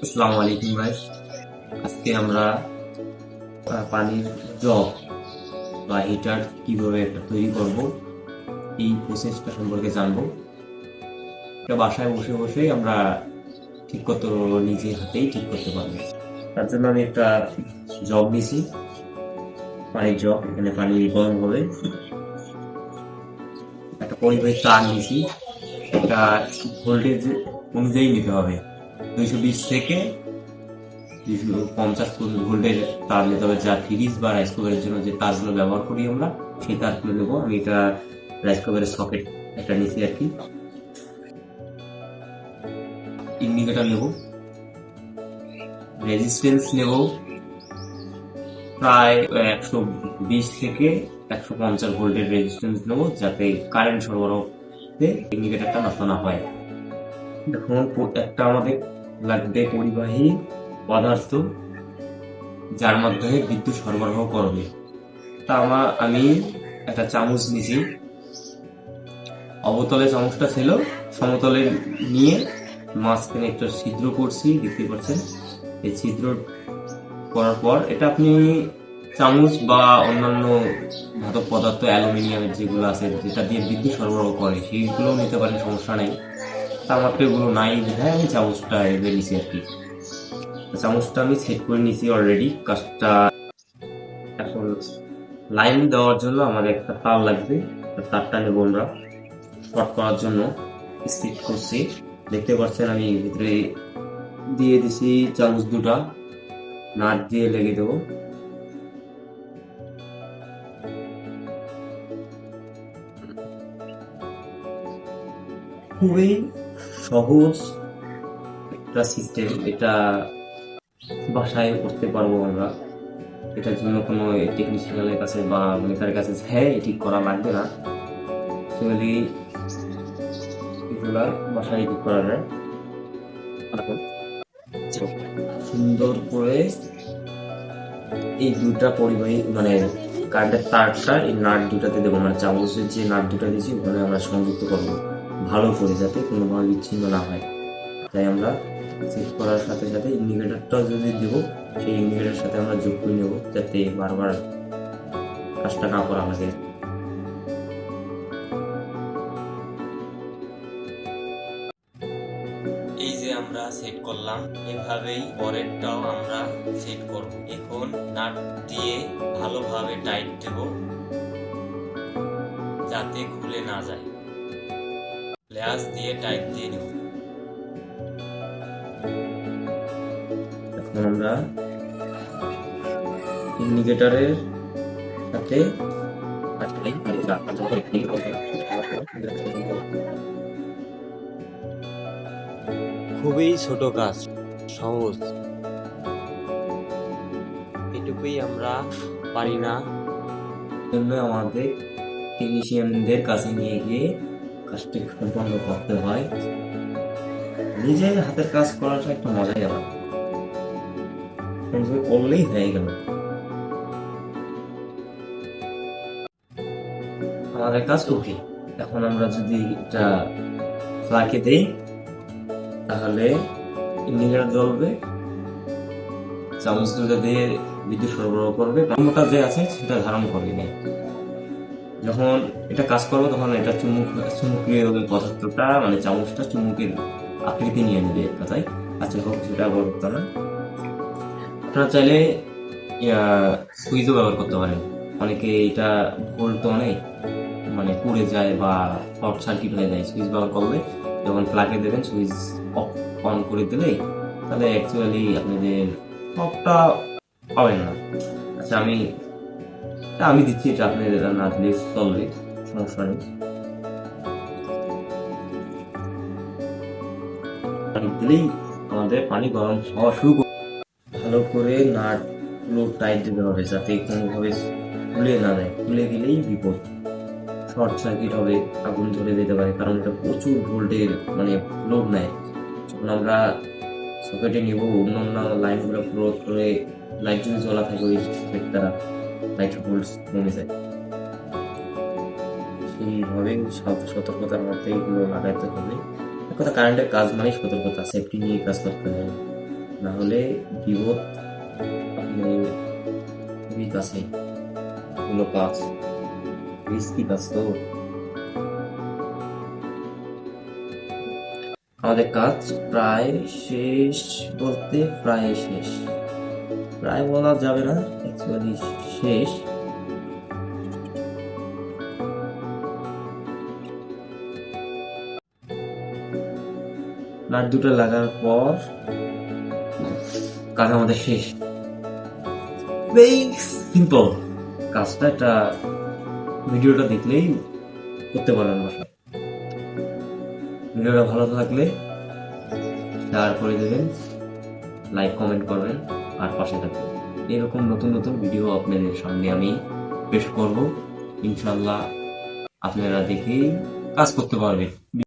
আসসালামু আলাইকুম ভাই। আজকে আমরা পানির জগ বা হিটার কিভাবে একটা তৈরি করব এই প্রসেসটা সম্পর্কে জানবো। এটা বাসায় বসে বসেই আমরা ঠিক করতে পারবো, নিজে হাতেই ঠিক করতে পারবো। তার জন্য আমি একটা জগ নিয়েছি, পানির জগ। এখানে পানি গরম হবে। একটা পরিবাহী তার নিয়েছি, এটা ভোল্টেজ অনুযায়ী নিতে হবে। 220 থেকে 250 ভোল্টের তার নিতে হবে, যা ফ্রিজ বা রাইস কুকারের জন্য যে তারগুলো ব্যবহার করি আমরা, সেই তারগুলো নেবো। আমি এটা রাইস কুকারের সকেট একটা নিচে আর কি। ইন্ডিকেটার নেব, রেজিস্ট্যান্স নেব প্রায় 120 থেকে 150 ভোল্টের রেজিস্ট্যান্স নেবো, যাতে কারেন্ট সরবরাহতে ইন্ডিকেটারটা নষ্ট না হয়। এখন একটা আমাদের লাগবে পরিবাহী পদার্থ, যার মাধ্যমে বিদ্যুৎ সরবরাহ করবে। তা আমি একটা চামচ নিয়েছি। অবতলে চামচটা ছিল, সমতলে নিয়ে মাঝখানে একটা ছিদ্র করছি, দেখতে পাচ্ছেন। এই ছিদ্র করার পর এটা আপনি চামচ বা অন্যান্য ধাতব পদার্থ, অ্যালুমিনিয়ামের যেগুলো আছে, যেটা দিয়ে বিদ্যুৎ সরবরাহ করে, সেইগুলোও নিতে পারেন, সমস্যা নেই। তা আমার তো এগুলো নাই, বিধায় আমি চামচটা এনে নিছি আর কি। চামচটা আমি সেট করে নিছি অলরেডি। কাজটা এখন লাইন দেওয়ার জন্য আমাদের একটা তার লাগবে। তারটা নেবো আমরা শর্ট করার জন্য। স্টিচ করছি, দেখতে পাচ্ছেন। আমি ভিতরে দিয়ে দিছি চামচ দুটা, নাট দিয়ে লেগে দেবো। খুবই সহজ একটা সিস্টেম, এটা বাসায় করতে পারবো আমরা। এটার জন্য কোনো টেকনিশিয়ানের কাছে বা মেকারের কাছে ঠিক করা লাগবে না। অ্যাকচুয়ালি এগুলা বাসায় ঠিক করা যায়। সুন্দর করে এই দুটা পরিবাহী মানে কারেন্টের তারটা এই নাট দুটাতে দেবো, মানে চামচের যে নাট দুটা দিয়েছি ওখানে আমরা সংযুক্ত করবো ভালো করে, যাতে কোনোভাবে বিচ্ছিন্ন না হয়। তাই আমরা সেট করার সাথে সাথে ইন্ডিকেটারটাও যদি দেবো, সেই ইন্ডিকেটারের সাথে আমরা যোগ করে নেবো, যাতে বারবার কাজটা না করা লাগে। এই যে আমরা সেট করলাম, এভাবেই পরেরটাও আমরা সেট করব। এখন নাট দিয়ে ভালোভাবে টাইট দেব, যাতে খুলে না যায়। ল্যাস দিয়ে টাইট দিয়ে নেব। এখন আমরা ইন্ডিকেটরের সাথে খুবই ছোট কাজ, সহজ। এটুকুই আমরা পারি না, জন্য আমাদের টেকনিশিয়ানদের কাছে নিয়ে গিয়ে কাজটি সম্পন্ন করতে হয়। নিজের হাতের কাজ করাটা একটা মজাই আলাদা, করলেই হয়ে গেল। আমাদের কাজ ওকে। এখন আমরা যদি এটা ফ্লাকে দেই, তাহলে ইন্ডিকেটর জ্বলবে, চামচ দুটো দিয়ে বিদ্যুৎ সরবরাহ করবে, মোটা যে আছে সেটা ধারণ করবে না। যখন এটা কাজ করবো তখন এটা চুমুকীয় পদার্থটা, মানে চামচটা চুমুকের আকৃতি নিয়ে নেবে এক কথায়। আচ্ছা হোক, সেটা বলতো না। আপনারা চাইলে সুইচও ব্যবহার করতে পারেন। অনেকে এটা ভোল্ট তো অনেক মানে পুড়ে যায় বা শর্ট সার্কিট হয়ে যায়, সুইচ ব্যবহার করলে যখন প্লাগে দেবেন, সুইচ অন করে দিলে তাহলে অ্যাকচুয়ালি আপনাদের শকটা পাবেন না। আচ্ছা আমি দিচ্ছি, এটা আপনি না দিলে চলবে, সমস্যা নেই। পানি দিলেই আমাদের পানি গরম হওয়া শুরু করবে। ভালো করে নাটগুলো টাইট দিতে হবে, যাতে কোনোভাবে খুলে না যায়। খুলে গেলেই বিপদ, শর্ট সার্কিট হবে, আগুন ধরে যেতে পারে, কারণ এটা প্রচুর ভোল্টের মানে লোড নেয়। যখন আমরা সকেটে নিব, অন্যান্য লাইনগুলো ক্লোজ করে লাইট যদি জ্বলা থাকে, ওই দ্বারা লাইট ভোল্ট কমে যায়। সেইভাবে সতর্কতার মধ্যে এগুলো লাগাইতে হবে। এক কথা, কারেন্টের কাজ মানে সতর্কতা, সেফটি নিয়ে কাজ করতে হবে। না হলে বিপদ আপনি খুবই কাছে। কোনো কাজ রিস্কি কাজ তো। আমাদের কাজ প্রায় শেষ, বলতে প্রায় শেষ, প্রায় বলা যাবে না, অ্যাকচুয়ালি শেষ। নাট দুটো লাগার পর কাজ আমাদের শেষ। এই সিম্পল কাজটা, একটা ভিডিওটা দেখলেই করতে পারেন বাসায়। ভিডিওটা ভালো লাগলে শেয়ার করে দেবেন, লাইক কমেন্ট করবেন, আর পাশে থাকবেন। এরকম নতুন নতুন ভিডিও আপনাদের সামনে আমি পেশ করব, ইনশাল্লাহ আপনারা দেখেই কাজ করতে পারবেন।